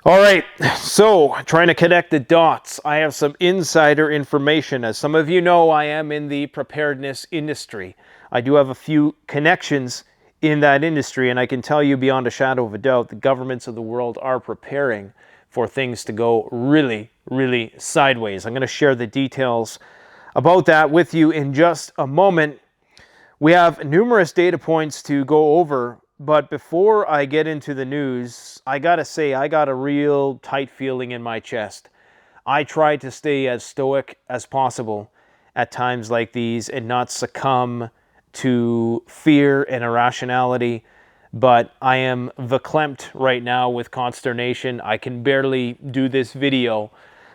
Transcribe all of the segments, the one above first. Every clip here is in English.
All right, so trying to connect the dots. I have some insider information. As some of you know, I am in the preparedness industry. I do have a few connections in that industry, and I can tell you beyond a shadow of a doubt, the governments of the world are preparing for things to go really, really sideways. I'm going to share the details about that with you in just a moment. We have numerous data points to go over, but before I get into the news, I gotta say, I got a real tight feeling in my chest. I try to stay as stoic as possible at times like these and not succumb to fear and irrationality, but I am verklempt right now with consternation. I can barely do this video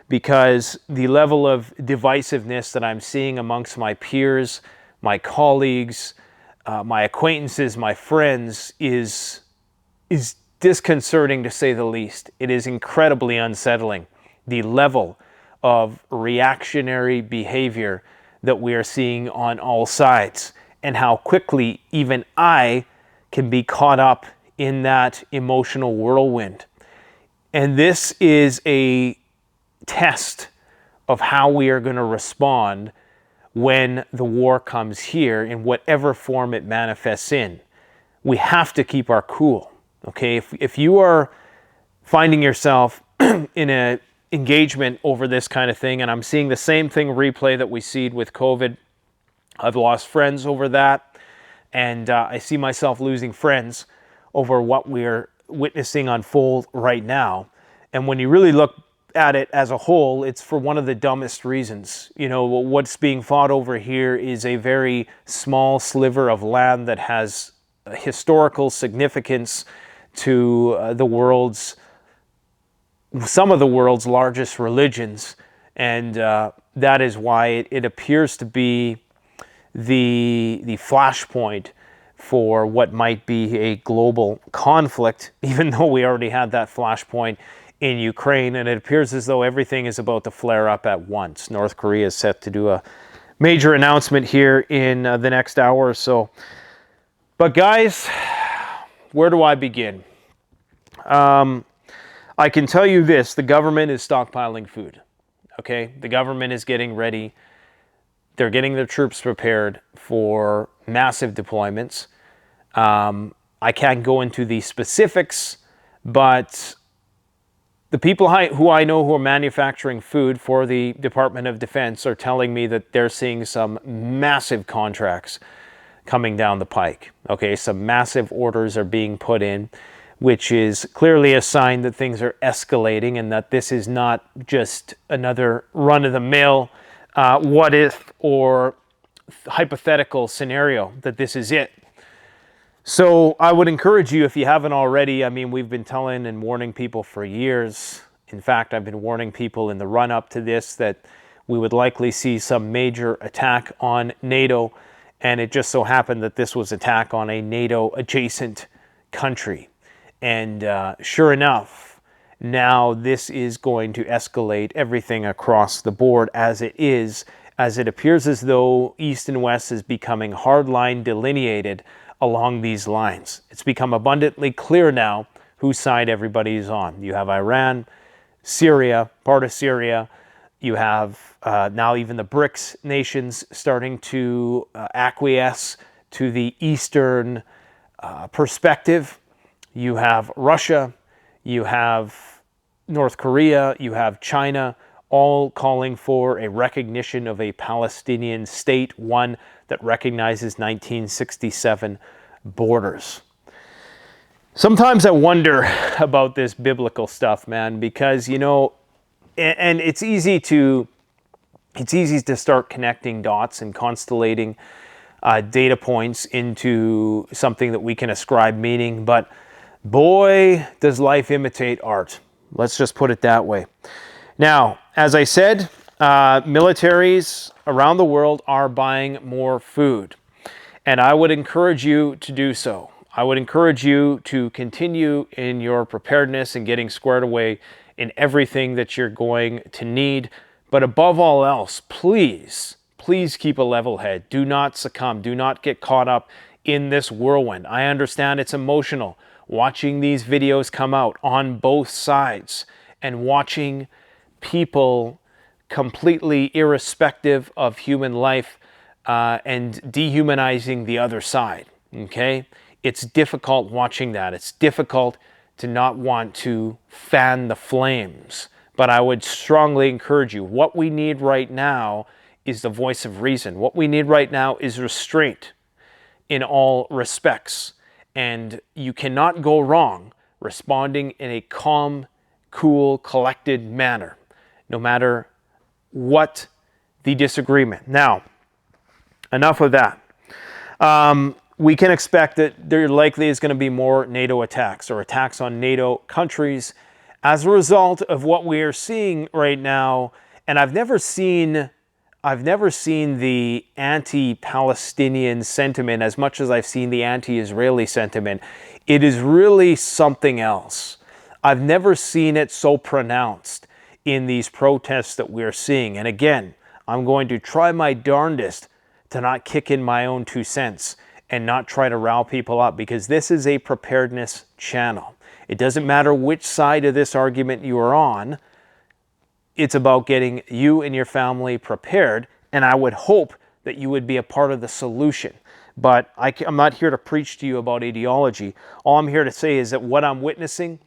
because the level of divisiveness that I'm seeing amongst my peers, my colleagues, my acquaintances, my friends is disconcerting to say the least. It is incredibly unsettling. The level of reactionary behavior that we are seeing on all sides, and how quickly even I can be caught up in that emotional whirlwind. And this is a test of how we are going to respond when the war comes here in whatever form it manifests in. We have to keep our cool, okay? If you are finding yourself in an engagement over this kind of thing, and I'm seeing the same thing replay that we see with COVID, I've lost friends over that, and I see myself losing friends over what we're witnessing unfold right now. And when you really look at it as a whole, it's for one of the dumbest reasons. You know, what's being fought over here is a very small sliver of land that has historical significance to some of the world's largest religions, and that is why it appears to be the flashpoint for what might be a global conflict, even though we already had that flashpoint in Ukraine, and it appears as though everything is about to flare up at once. North Korea is set to do a major announcement here in the next hour or so. But guys, where do I begin? I can tell you this, the government is stockpiling food, okay? The government is getting ready. They're getting their troops prepared for massive deployments. I can't go into the specifics, but the people who I know who are manufacturing food for the Department of Defense are telling me that they're seeing some massive contracts coming down the pike. Okay, some massive orders are being put in, which is clearly a sign that things are escalating and that this is not just another run-of-the-mill what if or hypothetical scenario, that this is it. So I would encourage you, if you haven't already, I mean, we've been telling and warning people for years. In fact, I've been warning people in the run-up to this that we would likely see some major attack on NATO, and it just so happened that this was an attack on a NATO-adjacent country. And sure enough, now this is going to escalate everything across the board as it appears as though East and West is becoming hardline delineated along these lines. It's become abundantly clear now whose side everybody is on. You have Iran, Syria, part of Syria. You have now even the BRICS nations starting to acquiesce to the Eastern perspective. You have Russia, you have North Korea, you have China, all calling for a recognition of a Palestinian state, one that recognizes 1967 borders. Sometimes I wonder about this biblical stuff, man, because, you know, and it's easy to start connecting dots and constellating data points into something that we can ascribe meaning, but boy, does life imitate art. Let's just put it that way. Now, as I said, militaries around the world are buying more food, and I would encourage you to do so. I would encourage you to continue in your preparedness and getting squared away in everything that you're going to need. But above all else, please keep a level head. Do not succumb. Do not get caught up in this whirlwind. I understand it's emotional. watching these videos come out on both sides and watching people completely irrespective of human life and dehumanizing the other side, okay? It's difficult watching that. It's difficult to not want to fan the flames. But I would strongly encourage you, what we need right now is the voice of reason. What we need right now is restraint in all respects. And you cannot go wrong responding in a calm, cool, collected manner, no matter what the disagreement. Now, enough of that. We can expect that there likely is going to be more NATO attacks or attacks on NATO countries as a result of what we are seeing right now. And I've never seen the anti-Palestinian sentiment as much as I've seen the anti-Israeli sentiment. It is really something else. I've never seen it so pronounced in these protests that we're seeing. And again, I'm going to try my darndest to not kick in my own 2 cents and not try to rile people up, because this is a preparedness channel. It doesn't matter which side of this argument you are on. It's about getting you and your family prepared, and I would hope that you would be a part of the solution. But I'm not here to preach to you about ideology. All I'm here to say is that what I'm witnessing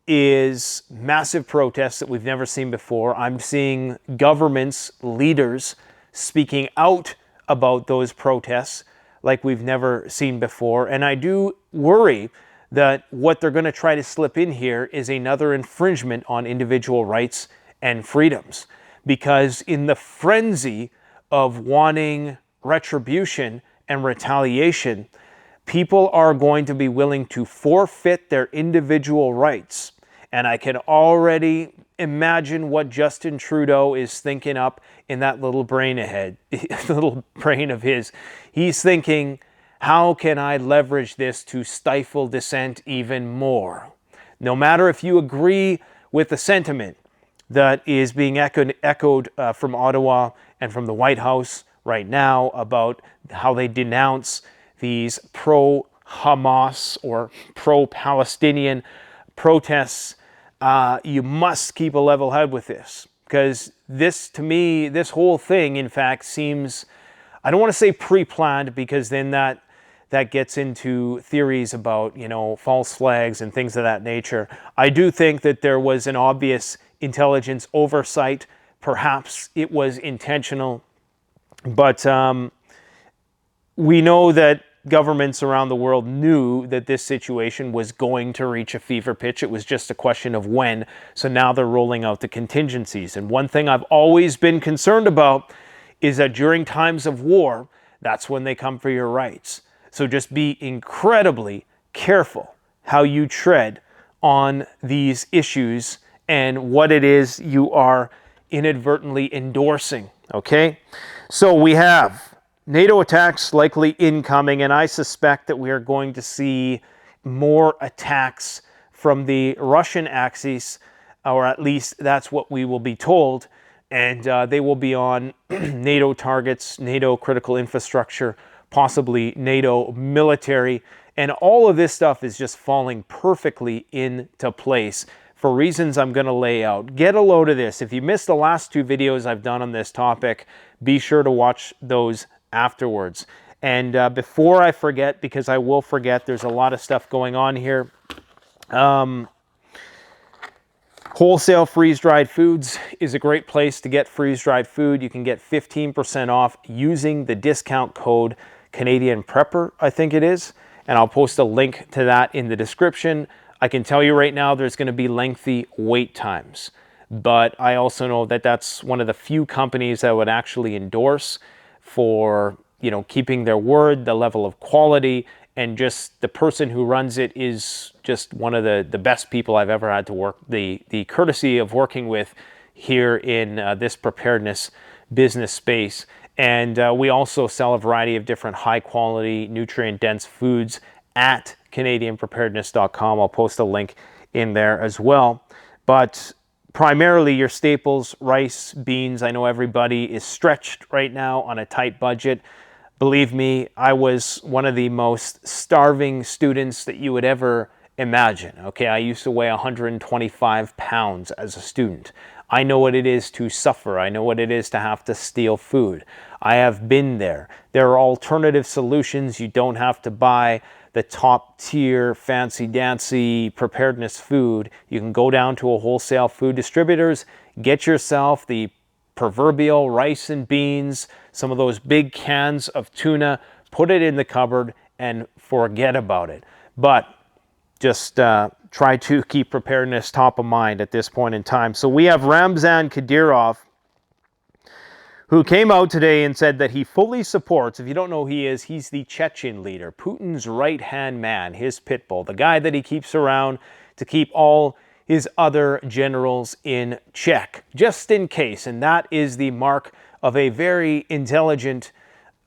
is massive protests that we've never seen before. I'm seeing governments, leaders speaking out about those protests like we've never seen before. And I do worry that what they're going to try to slip in here is another infringement on individual rights and freedoms. Because in the frenzy of wanting retribution and retaliation, people are going to be willing to forfeit their individual rights. And I can already imagine what Justin Trudeau is thinking up in that little brain of his. He's thinking, how can I leverage this to stifle dissent even more? No matter if you agree with the sentiment that is being echoed from Ottawa and from the White House right now about how they denounce these pro-Hamas or pro-Palestinian protests, you must keep a level head with this, because this, to me, this whole thing, in fact, seems, I don't want to say pre-planned, because then that gets into theories about, false flags and things of that nature. I do think that there was an obvious intelligence oversight. Perhaps it was intentional, but we know that governments around the world knew that this situation was going to reach a fever pitch. It was just a question of when. So now they're rolling out the contingencies. And one thing I've always been concerned about is that during times of war, that's when they come for your rights. So just be incredibly careful how you tread on these issues and what it is you are inadvertently endorsing, okay? So we have NATO attacks likely incoming, and I suspect that we are going to see more attacks from the Russian axis, or at least that's what we will be told, and they will be on NATO targets, NATO critical infrastructure, possibly NATO military, and all of this stuff is just falling perfectly into place for reasons I'm going to lay out. Get a load of this. If you missed the last 2 videos I've done on this topic, be sure to watch those afterwards. And before I forget, because I will forget, there's a lot of stuff going on here. Wholesale freeze-dried foods is a great place to get freeze-dried food. You can get 15% off using the discount code Canadian Prepper, I think it is. And I'll post a link to that in the description. I can tell you right now there's going to be lengthy wait times. But I also know that that's one of the few companies that would actually endorse for, keeping their word, the level of quality, and just the person who runs it is just one of the best people I've ever had to work, the courtesy of working with here in this preparedness business space. And we also sell a variety of different high quality, nutrient dense foods at CanadianPreparedness.com. I'll post a link in there as well. But primarily your staples, rice, beans. I know everybody is stretched right now on a tight budget. Believe me, I was one of the most starving students that you would ever imagine. Okay, I used to weigh 125 pounds as a student. I know what it is to suffer. I know what it is to have to steal food. I have been there. There are alternative solutions. You don't have to buy the top tier, fancy dancy preparedness food. You can go down to a wholesale food distributors, get yourself the proverbial rice and beans, some of those big cans of tuna, put it in the cupboard and forget about it. But just try to keep preparedness top of mind at this point in time. So we have Ramzan Kadyrov, who came out today and said that he fully supports, if you don't know who he is, he's the Chechen leader, Putin's right-hand man, his pit bull, the guy that he keeps around to keep all his other generals in check, just in case. And that is the mark of a very intelligent,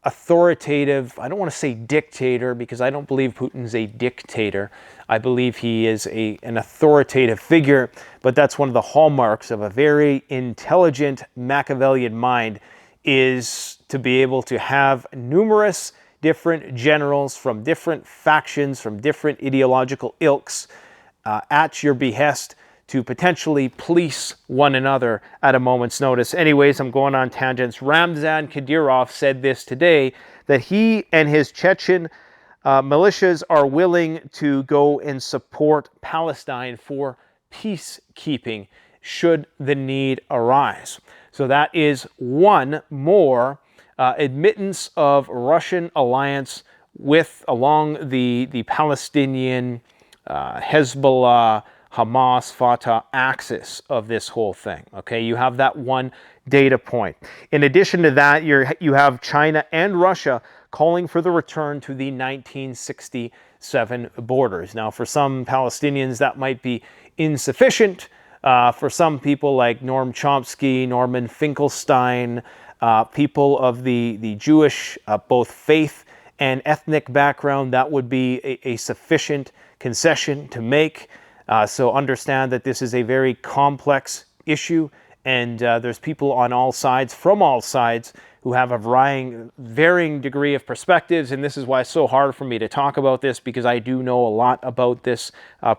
authoritative, I don't want to say dictator, because I don't believe Putin's a dictator. I believe he is an authoritative figure, but that's one of the hallmarks of a very intelligent Machiavellian mind, is to be able to have numerous different generals from different factions, from different ideological ilks, at your behest to potentially police one another at a moment's notice. Anyways, I'm going on tangents. Ramzan Kadyrov said this today, that he and his Chechen militias are willing to go and support Palestine for peacekeeping should the need arise. So that is one more admittance of Russian alliance along the Palestinian Hezbollah, Hamas, Fatah axis of this whole thing. Okay, you have that one data point. In addition to that, you have China and Russia calling for the return to the 1967 borders. Now, for some Palestinians, that might be insufficient. For some people like Noam Chomsky, Norman Finkelstein, people of the Jewish both faith and ethnic background, that would be a sufficient concession to make. So understand that this is a very complex issue, and there's people on all sides, from all sides, who have a varying degree of perspectives, and this is why it's so hard for me to talk about this, because I do know a lot about this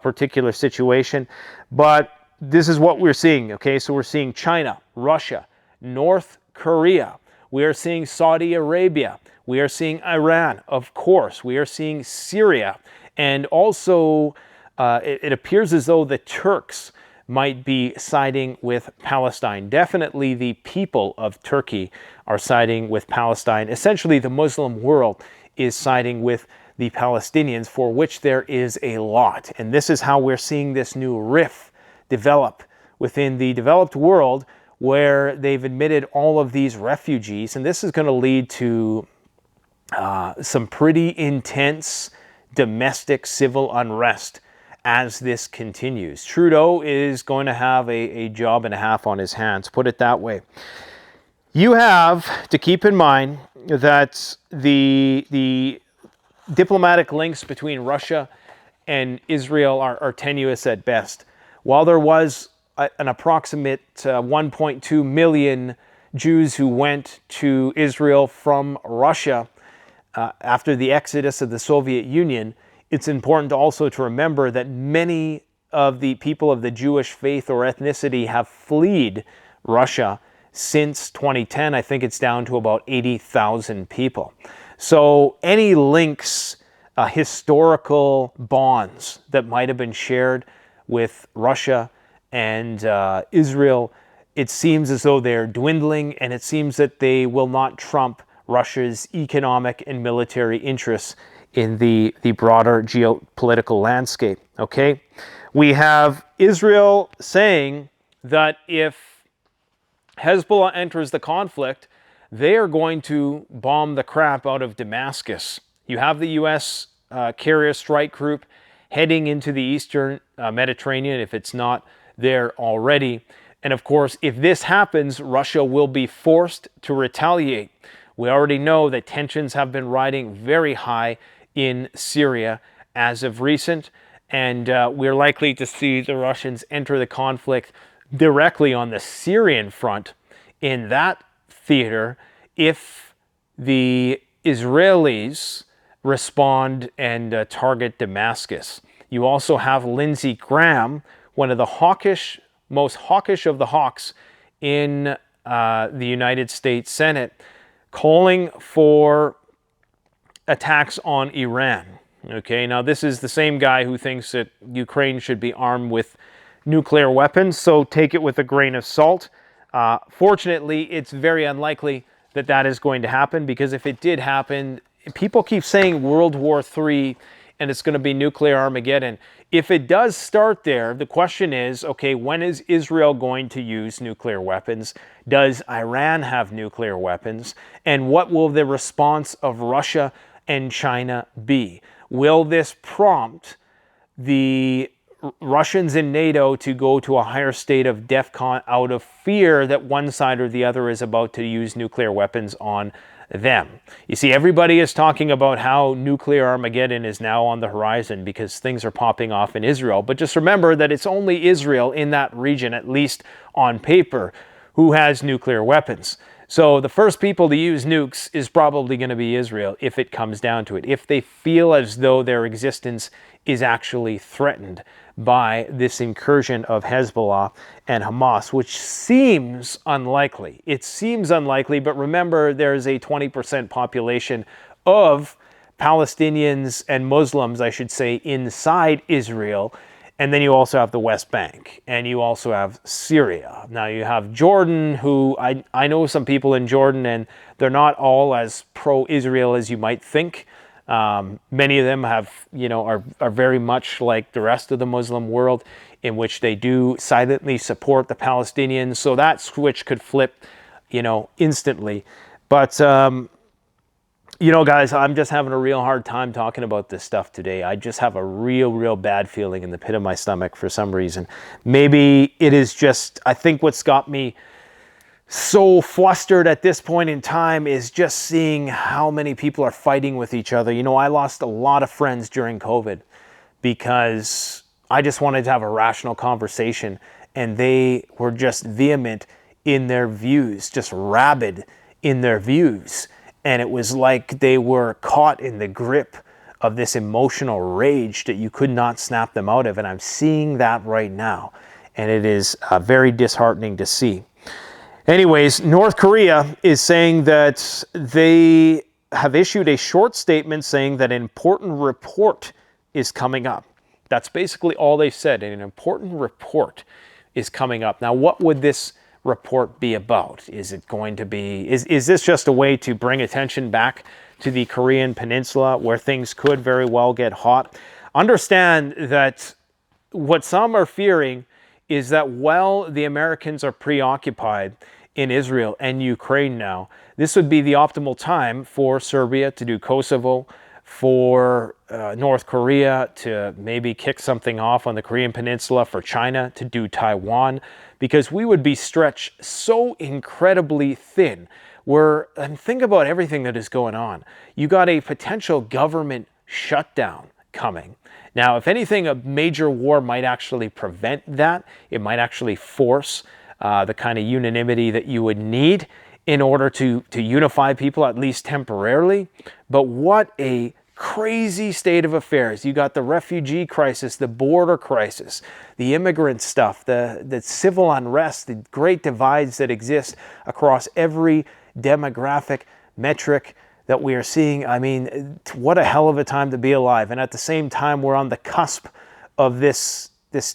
particular situation. But this is what we're seeing, okay? So we're seeing China, Russia, North Korea. We are seeing Saudi Arabia. We are seeing Iran, of course. We are seeing Syria. And also, it appears as though the Turks might be siding with Palestine. Definitely the people of Turkey are siding with Palestine. Essentially, the Muslim world is siding with the Palestinians, for which there is a lot. And this is how we're seeing this new rift develop within the developed world, where they've admitted all of these refugees. And this is going to lead to some pretty intense domestic civil unrest as this continues. Trudeau is going to have a job and a half on his hands, put it that way. You have to keep in mind that the diplomatic links between Russia and Israel are tenuous at best. While there was an approximate 1.2 million Jews who went to Israel from Russia after the exodus of the Soviet Union, it's important also to remember that many of the people of the Jewish faith or ethnicity have fled Russia since 2010. I think it's down to about 80,000 people. So any links, historical bonds that might have been shared with Russia and Israel, it seems as though they're dwindling, and it seems that they will not trump Russia's economic and military interests in the broader geopolitical landscape, okay? We have Israel saying that if Hezbollah enters the conflict, they are going to bomb the crap out of Damascus. You have the U.S. Carrier Strike Group heading into the eastern Mediterranean, if it's not there already. And of course, if this happens, Russia will be forced to retaliate. We already know that tensions have been riding very high in Syria as of recent, and we're likely to see the Russians enter the conflict directly on the Syrian front in that theater if the Israelis respond and target Damascus. You also have Lindsey Graham, one of the most hawkish of the hawks in the United States Senate, calling for attacks on Iran. Okay, now this is the same guy who thinks that Ukraine should be armed with nuclear weapons, so take it with a grain of salt. Fortunately, it's very unlikely that that is going to happen, because if it did happen, people keep saying World War III and it's going to be nuclear Armageddon. If it does start there, the question is, okay, when is Israel going to use nuclear weapons? Does Iran have nuclear weapons? And what will the response of Russia and China be? Will this prompt the Russians in NATO to go to a higher state of DEFCON out of fear that one side or the other is about to use nuclear weapons on them? You see, everybody is talking about how nuclear Armageddon is now on the horizon because things are popping off in Israel. But just remember that it's only Israel in that region, at least on paper, who has nuclear weapons. So the first people to use nukes is probably going to be Israel if it comes down to it, if they feel as though their existence is actually threatened by this incursion of Hezbollah and Hamas, which seems unlikely. It seems unlikely, but remember, there's a 20% population of Palestinians and Muslims, I should say, inside Israel. And then you also have the West Bank, and you also have Syria. Now you have Jordan, who I know some people in Jordan, and they're not all as pro-Israel as you might think. Many of them have, are very much like the rest of the Muslim world, in which they do silently support the Palestinians. So that switch could flip, instantly. But guys, I'm just having a real hard time talking about this stuff today. I just have a real bad feeling in the pit of my stomach for some reason. Maybe it is just, I think what's got me so flustered at this point in time is just seeing how many people are fighting with each other. I lost a lot of friends during COVID because I just wanted to have a rational conversation, and they were just vehement in their views, just rabid in their views. And it was like they were caught in the grip of this emotional rage that you could not snap them out of. And I'm seeing that right now. And it is very disheartening to see. Anyways, North Korea is saying that they have issued a short statement saying that an important report is coming up. That's basically all they said. An important report is coming up. Now, what would this report be about? Is it going to be, is this just a way to bring attention back to the Korean Peninsula, where things could very well get hot? Understand that what some are fearing is that while the Americans are preoccupied in Israel and Ukraine now, this would be the optimal time for Serbia to do Kosovo, for North Korea to maybe kick something off on the Korean Peninsula, for China to do Taiwan, because we would be stretched so incredibly thin. And think about everything that is going on. You got a potential government shutdown coming. Now, if anything, a major war might actually prevent that. It might actually force the kind of unanimity that you would need in order to unify people, at least temporarily. But what a crazy state of affairs. You got the refugee crisis, the border crisis, the immigrant stuff, the civil unrest, the great divides that exist across every demographic metric that we are seeing. I mean, what a hell of a time to be alive. And at the same time, we're on the cusp of this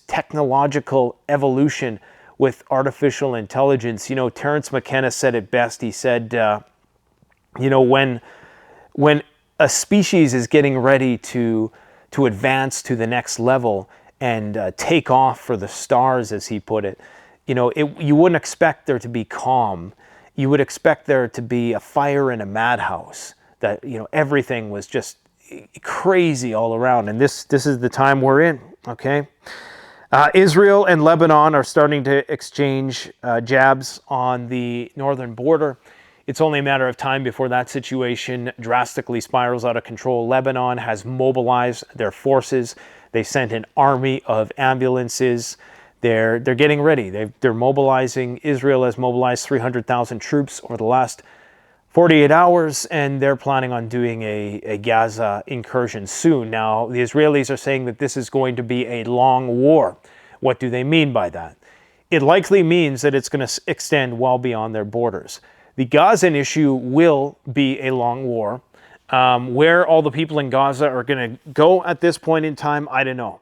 technological evolution with artificial intelligence. Terence McKenna said it best. He said, when a species is getting ready to advance to the next level and take off for the stars, as he put it, you wouldn't expect there to be calm. You would expect there to be a fire in a madhouse, that, everything was just crazy all around. And this is the time we're in, okay? Israel and Lebanon are starting to exchange jabs on the northern border. It's only a matter of time before that situation drastically spirals out of control. Lebanon has mobilized their forces. They sent an army of ambulances. They're getting ready. They're mobilizing. Israel has mobilized 300,000 troops over the last 48 hours, and they're planning on doing a Gaza incursion soon. Now, the Israelis are saying that this is going to be a long war. What do they mean by that? It likely means that it's going to extend well beyond their borders. The Gazan issue will be a long war. Where all the people in Gaza are going to go at this point in time, I don't know.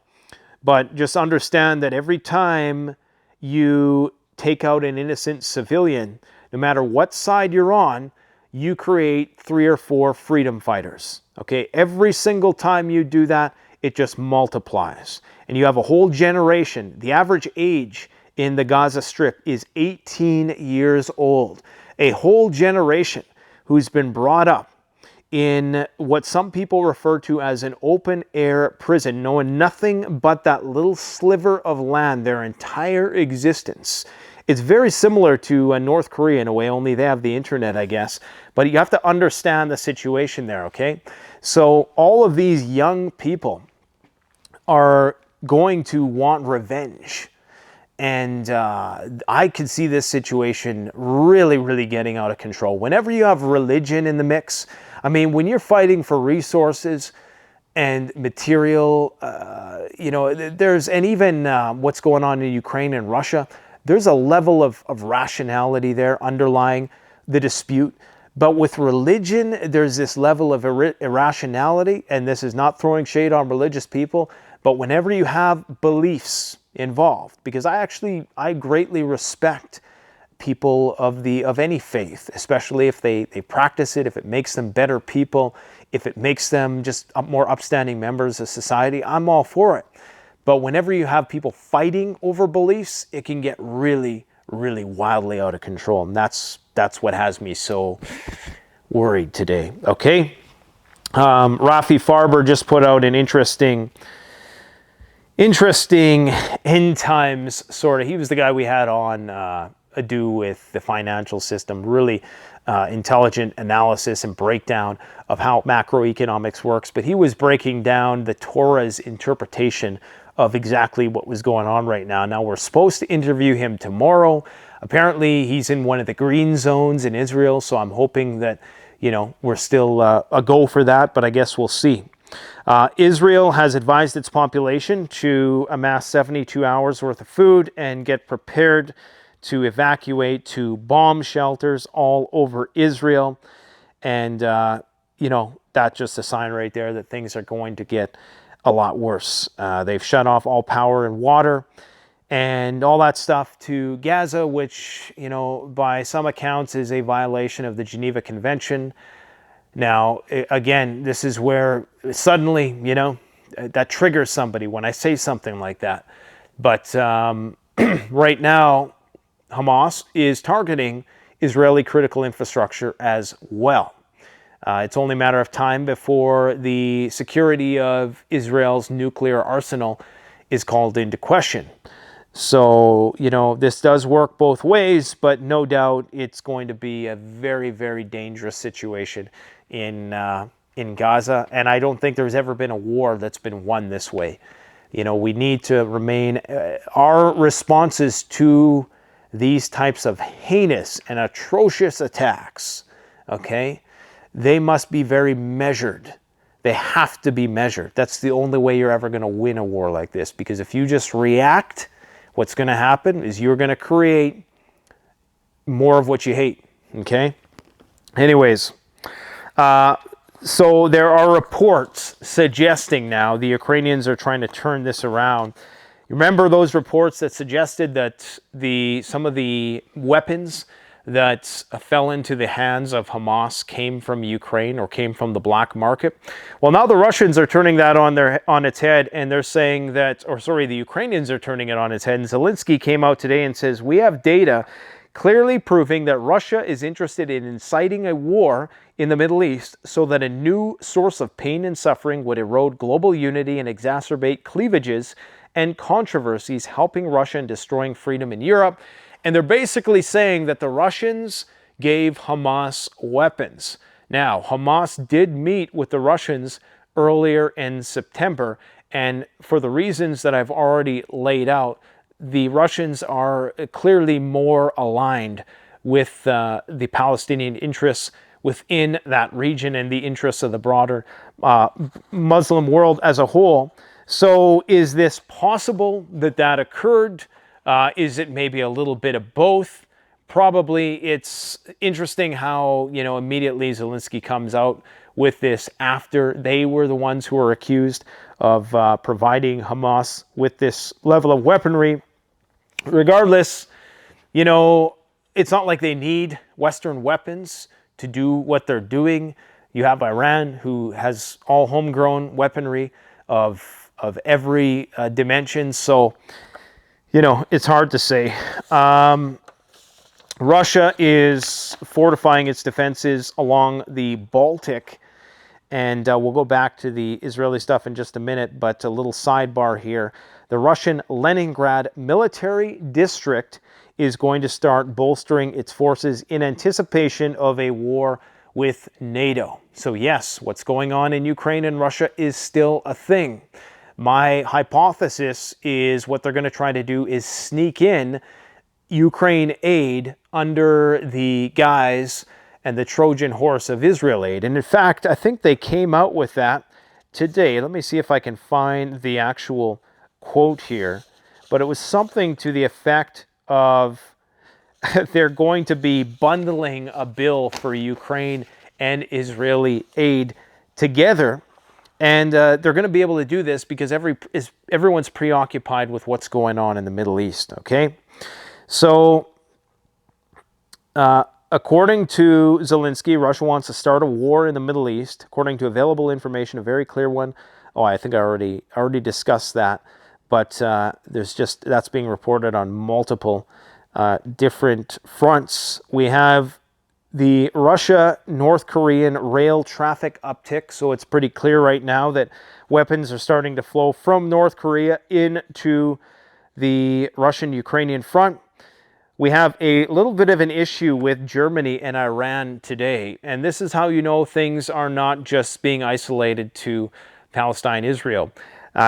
But just understand that every time you take out an innocent civilian, no matter what side you're on, you create 3 or 4 freedom fighters. Okay, every single time you do that, it just multiplies. And you have a whole generation. The average age in the Gaza Strip is 18 years old. A whole generation who's been brought up in what some people refer to as an open-air prison, knowing nothing but that little sliver of land their entire existence. It's very similar to North Korea in a way, only they have the internet, I guess. But you have to understand the situation there, okay? So all of these young people are going to want revenge. And I could see this situation really, really getting out of control. Whenever you have religion in the mix, I mean, when you're fighting for resources and material, and even what's going on in Ukraine and Russia, there's a level of rationality there underlying the dispute. But with religion, there's this level of irrationality, and this is not throwing shade on religious people, but whenever you have beliefs involved, because I greatly respect people of any faith, especially if they practice it, if it makes them better people, if it makes them just more upstanding members of society, I'm all for it. But whenever you have people fighting over beliefs, it can get really, really wildly out of control. And that's what has me so worried today. Okay? Rafi Farber just put out an interesting end times sort of. He was the guy we had on ado with the financial system, really intelligent analysis and breakdown of how macroeconomics works. But he was breaking down the Torah's interpretation of exactly what was going on right now. Now, we're supposed to interview him tomorrow. Apparently, he's in one of the green zones in Israel, so I'm hoping that, we're still a go for that, but I guess we'll see. Israel has advised its population to amass 72 hours worth of food and get prepared to evacuate to bomb shelters all over Israel. And, that's just a sign right there that things are going to get a lot worse. They've shut off all power and water and all that stuff to Gaza, which, by some accounts is a violation of the Geneva Convention. Now, again, this is where suddenly, that triggers somebody when I say something like that. But right now, Hamas is targeting Israeli critical infrastructure as well. It's only a matter of time before the security of Israel's nuclear arsenal is called into question. So, this does work both ways, but no doubt it's going to be a very, very dangerous situation in Gaza. And I don't think there's ever been a war that's been won this way. We need to remain, our responses to these types of heinous and atrocious attacks, okay, they must be very measured. They have to be measured. That's the only way you're ever going to win a war like this. Because if you just react, what's going to happen is you're going to create more of what you hate, okay? Anyways, so there are reports suggesting now the Ukrainians are trying to turn this around. Remember those reports that suggested that some of the weapons that fell into the hands of Hamas came from Ukraine or came from the black market? Well, now the Russians are turning that on its head, and they're saying that, the Ukrainians are turning it on its head. And Zelensky came out today and says, we have data clearly proving that Russia is interested in inciting a war in the Middle East so that a new source of pain and suffering would erode global unity and exacerbate cleavages and controversies, helping Russia and destroying freedom in Europe. And they're basically saying that the Russians gave Hamas weapons. Now, Hamas did meet with the Russians earlier in September, and for the reasons that I've already laid out, the Russians are clearly more aligned with the Palestinian interests, within that region and the interests of the broader Muslim world as a whole. So is this possible that that occurred? Is it maybe a little bit of both? Probably. It's interesting how, immediately Zelensky comes out with this after they were the ones who were accused of providing Hamas with this level of weaponry. Regardless, it's not like they need Western weapons to do what they're doing. You have Iran, who has all homegrown weaponry of every dimension. So, it's hard to say. Russia is fortifying its defenses along the Baltic. And we'll go back to the Israeli stuff in just a minute, but a little sidebar here. The Russian Leningrad military district is going to start bolstering its forces in anticipation of a war with NATO. So yes, what's going on in Ukraine and Russia is still a thing. My hypothesis is what they're going to try to do is sneak in Ukraine aid under the guise and the Trojan horse of Israel aid. And in fact, I think they came out with that today. Let me see if I can find the actual quote here. But it was something to the effect of they're going to be bundling a bill for Ukraine and Israeli aid together. And they're going to be able to do this because everyone's preoccupied with what's going on in the Middle East, okay? So, according to Zelensky, Russia wants to start a war in the Middle East. According to available information, a very clear one. Oh, I think I already discussed that. But that's being reported on multiple different fronts. We have the Russia-North Korean rail traffic uptick. So it's pretty clear right now that weapons are starting to flow from North Korea into the Russian-Ukrainian front. We have a little bit of an issue with Germany and Iran today. And this is how you know things are not just being isolated to Palestine, Israel.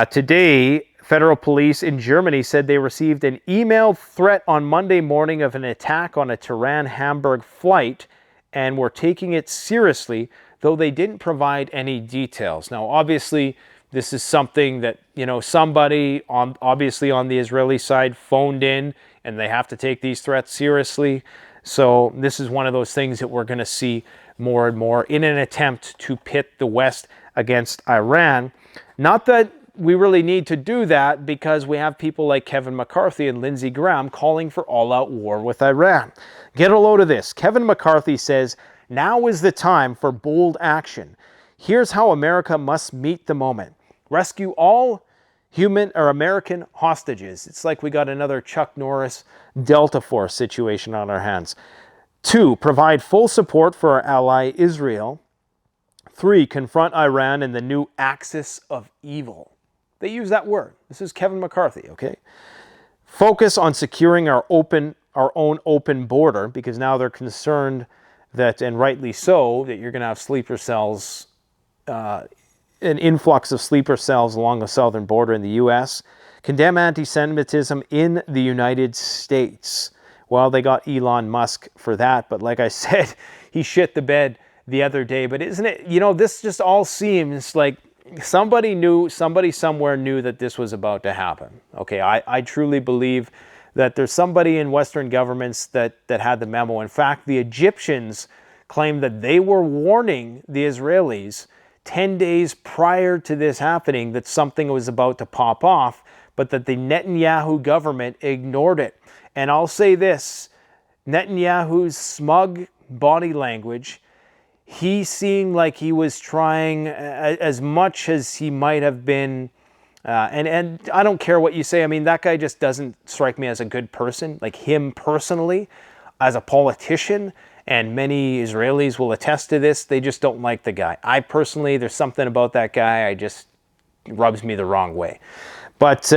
Today, federal police in Germany said they received an email threat on Monday morning of an attack on a Tehran-Hamburg flight and were taking it seriously, though they didn't provide any details. Now, obviously, this is something that, somebody obviously on the Israeli side phoned in, and they have to take these threats seriously. So this is one of those things that we're going to see more and more in an attempt to pit the West against Iran. Not that we really need to do that because we have people like Kevin McCarthy and Lindsey Graham calling for all-out war with Iran. Get a load of this. Kevin McCarthy says, now is the time for bold action. Here's how America must meet the moment. Rescue all human or American hostages. It's like we got another Chuck Norris Delta Force situation on our hands. 2, provide full support for our ally Israel. 3, confront Iran in the new axis of evil. They use that word. This is Kevin McCarthy, okay? Focus on securing our own open border, because now they're concerned that, and rightly so, that you're going to have sleeper cells, an influx of sleeper cells along the southern border in the U.S. Condemn anti-Semitism in the United States. Well, they got Elon Musk for that, but like I said, he shit the bed the other day. But isn't it, this just all seems like somebody somewhere knew that this was about to happen. Okay, I truly believe that there's somebody in Western governments that had the memo. In fact, the Egyptians claimed that they were warning the Israelis 10 days prior to this happening that something was about to pop off, but that the Netanyahu government ignored it. And I'll say this, Netanyahu's smug body language, he seemed like he was trying as much as he might have been, and I don't care what you say. I mean, that guy just doesn't strike me as a good person, like him personally, as a politician, and many Israelis will attest to this. They just don't like the guy. I personally, there's something about that guy, rubs me the wrong way. But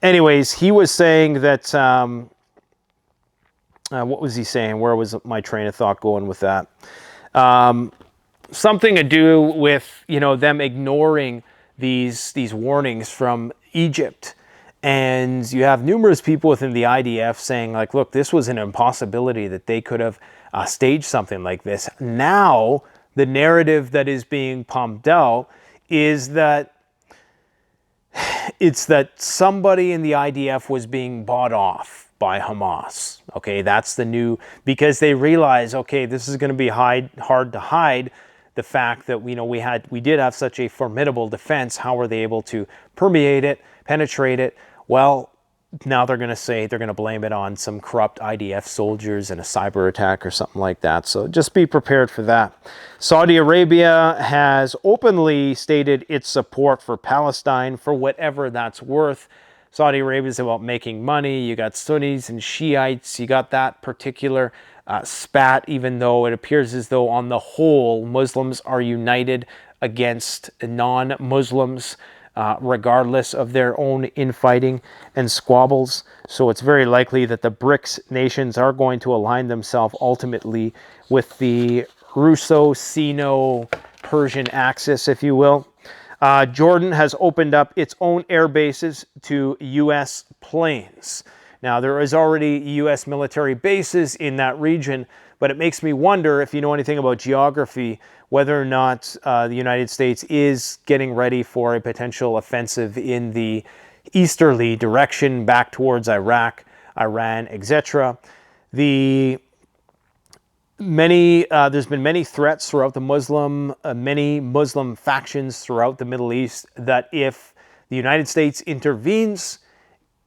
anyways, he was saying that, what was he saying? Where was my train of thought going with that? Something to do with, them ignoring these warnings from Egypt. And you have numerous people within the IDF saying, like, look, this was an impossibility that they could have staged something like this. Now, the narrative that is being pumped out is that it's that somebody in the IDF was being bought off by Hamas. Okay, that's the new, because they realize, okay, this is going to be hard to hide the fact that we did have such a formidable defense. How were they able to permeate it, penetrate it? Well, now they're going to say they're going to blame it on some corrupt IDF soldiers and a cyber attack or something like that. So just be prepared for that. Saudi Arabia has openly stated its support for Palestine for whatever that's worth. Saudi Arabia is about making money. You got Sunnis and Shiites. You got that particular spat, even though it appears as though on the whole Muslims are united against non-Muslims, regardless of their own infighting and squabbles. So it's very likely that the BRICS nations are going to align themselves ultimately with the Russo-Sino-Persian axis, if you will. Jordan has opened up its own air bases to U.S. planes. Now, there is already U.S. military bases in that region, but it makes me wonder, if you know anything about geography, whether or not the United States is getting ready for a potential offensive in the easterly direction back towards Iraq, Iran, etc. There's been many threats throughout the many Muslim factions throughout the Middle East that if the United States intervenes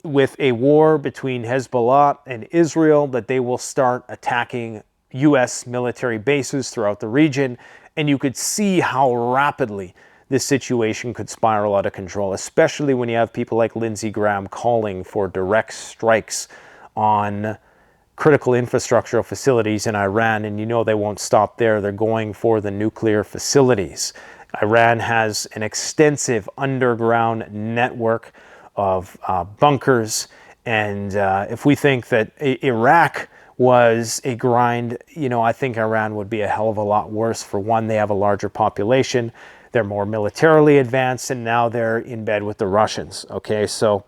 with a war between Hezbollah and Israel, that they will start attacking U.S. military bases throughout the region. And you could see how rapidly this situation could spiral out of control, especially when you have people like Lindsey Graham calling for direct strikes on critical infrastructural facilities in Iran. And you know they won't stop there. They're going for the nuclear facilities. Iran has an extensive underground network of bunkers. And if we think that Iraq was a grind, I think Iran would be a hell of a lot worse. For one, they have a larger population. They're more militarily advanced, and now they're in bed with the Russians. Okay, so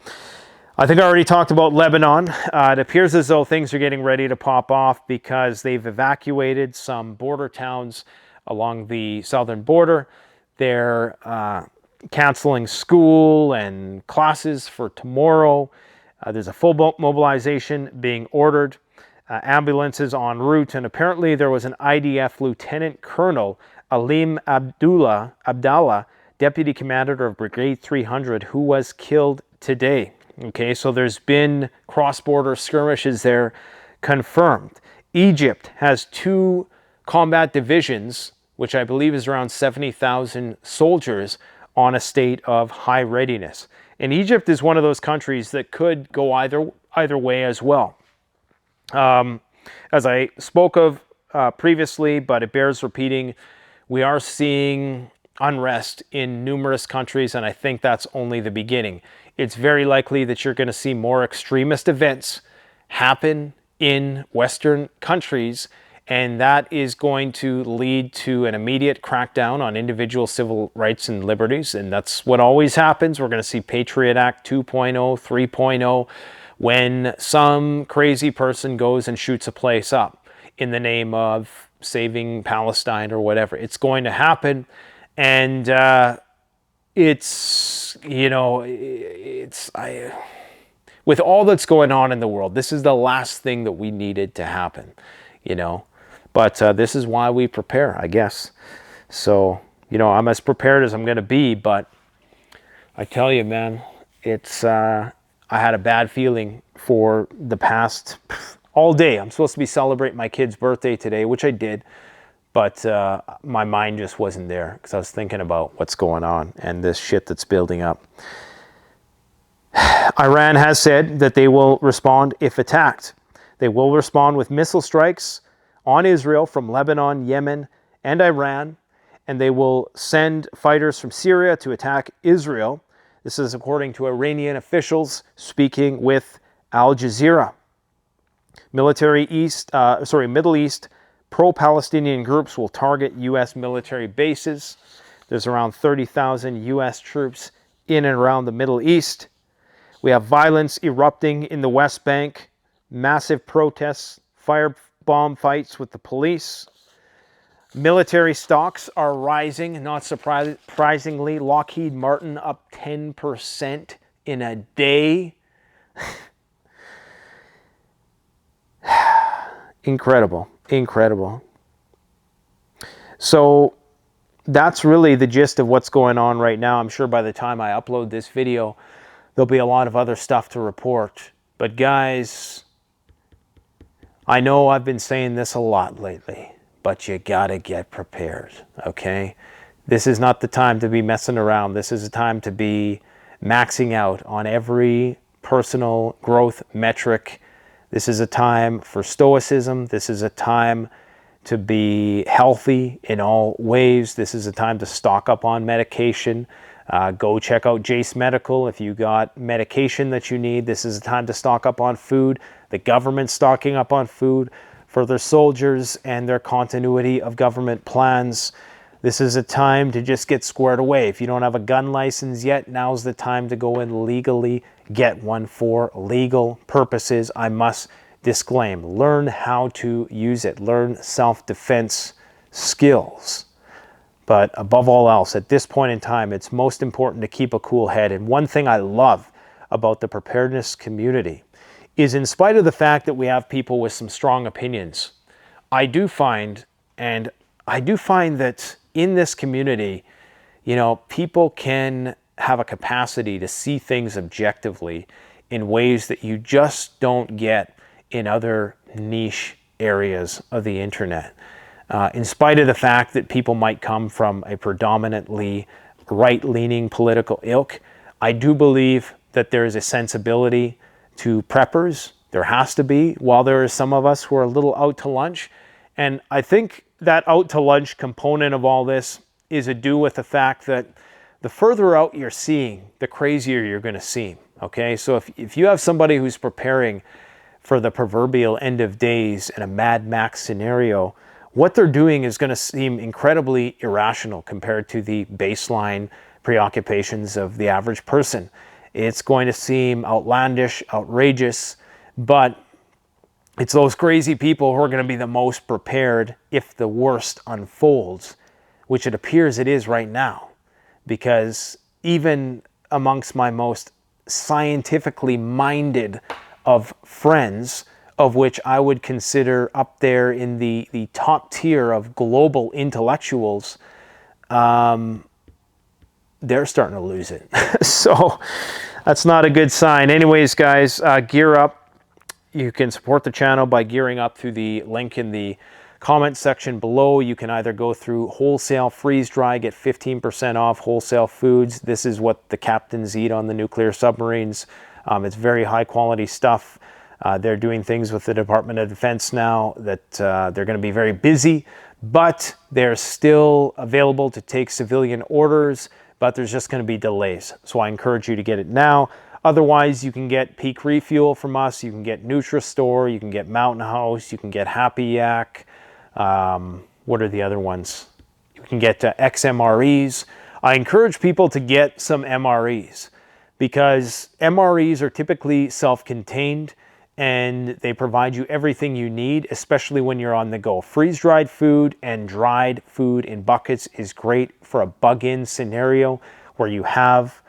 I think I already talked about Lebanon. It appears as though things are getting ready to pop off because they've evacuated some border towns along the southern border. They're canceling school and classes for tomorrow. There's a full mobilization being ordered. Ambulances en route, and apparently there was an IDF Lieutenant Colonel, Alim Abdallah, Deputy Commander of Brigade 300, who was killed today. Okay, so there's been cross-border skirmishes there confirmed. Egypt has 2 combat divisions, which I believe is around 70,000 soldiers, on a state of high readiness. And Egypt is one of those countries that could go either way as well. As I spoke of previously, but it bears repeating, we are seeing unrest in numerous countries, and I think that's only the beginning. It's very likely that you're going to see more extremist events happen in Western countries, and that is going to lead to an immediate crackdown on individual civil rights and liberties, and that's what always happens. We're going to see Patriot Act 2.0, 3.0, when some crazy person goes and shoots a place up in the name of saving Palestine or whatever. It's going to happen, and with all that's going on in the world, this is the last thing that we needed to happen, But this is why we prepare, I guess. So, I'm as prepared as I'm going to be, but I tell you, man, it's... I had a bad feeling for the past all day. I'm supposed to be celebrating my kid's birthday today, which I did, but my mind just wasn't there because I was thinking about what's going on and this shit that's building up. Iran has said that they will respond if attacked. They will respond with missile strikes on Israel from Lebanon, Yemen, and Iran, and they will send fighters from Syria to attack Israel. This is according to Iranian officials speaking with Al Jazeera. Middle East pro-Palestinian groups will target U.S. military bases. There's around 30,000 U.S. troops in and around the Middle East. We have violence erupting in the West Bank, massive protests, firebomb fights with the police. Military stocks are rising, not surprisingly. Lockheed Martin up 10% in a day. Incredible, incredible. So that's really the gist of what's going on right now. I'm sure by the time I upload this video, there'll be a lot of other stuff to report. But guys, I know I've been saying this a lot lately, but you gotta get prepared, okay? This is not the time to be messing around. This is a time to be maxing out on every personal growth metric. This is a time for stoicism. This is a time to be healthy in all ways. This is a time to stock up on medication. Go check out Jace Medical if you got medication that you need. This is a time to stock up on food. The government's stocking up on food for their soldiers and their continuity of government plans. This is a time to just get squared away. If you don't have a gun license yet, now's the time to go and legally get one for legal purposes. I must disclaim, learn how to use it. Learn self-defense skills. But above all else, at this point in time, it's most important to keep a cool head. And one thing I love about the preparedness community is, in spite of the fact that we have people with some strong opinions, I do find that in this community, you know, people can have a capacity to see things objectively in ways that you just don't get in other niche areas of the internet. In spite of the fact that people might come from a predominantly right-leaning political ilk, I do believe that there is a sensibility to preppers. There has to be, while there are some of us who are a little out to lunch. And I think that out to lunch component of all this is to do with the fact that the further out you're seeing, the crazier you're going to seem. Okay, so if you have somebody who's preparing for the proverbial end of days in a Mad Max scenario, what they're doing is going to seem incredibly irrational compared to the baseline preoccupations of the average person. It's going to seem outlandish, outrageous, but it's those crazy people who are going to be the most prepared if the worst unfolds, which it appears it is right now. Because even amongst my most scientifically minded of friends, of which I would consider up there in the top tier of global intellectuals, they're starting to lose it. So that's not a good sign. Anyways, guys, gear up. You can support the channel by gearing up through the link in the comment section below. You can either go through wholesale freeze-dry, get 15% off wholesale foods. This is what the captains eat on the nuclear submarines. It's very high quality stuff. They're doing things with the Department of Defense now that they're going to be very busy, but they're still available to take civilian orders, but there's just going to be delays. So I encourage you to get it now. Otherwise, you can get Peak Refuel from us. You can get NutriStore. You can get Mountain House. You can get Happy Yak. What are the other ones? You can get XMREs. I encourage people to get some MREs because MREs are typically self-contained and they provide you everything you need, especially when you're on the go. Freeze-dried food and dried food in buckets is great for a bug-in scenario where you have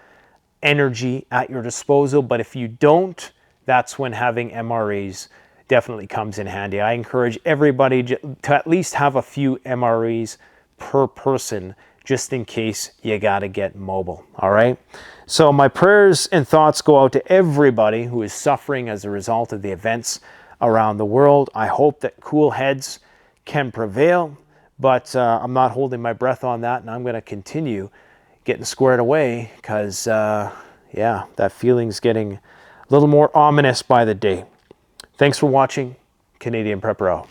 energy at your disposal. But if you don't, that's when having MREs definitely comes in handy. I encourage everybody to at least have a few MREs per person, just in case you gotta get mobile, all right? So my prayers and thoughts go out to everybody who is suffering as a result of the events around the world. I hope that cool heads can prevail, but I'm not holding my breath on that, and I'm gonna continue getting squared away because, yeah, that feeling's getting a little more ominous by the day. Thanks for watching. Canadian Prepper out.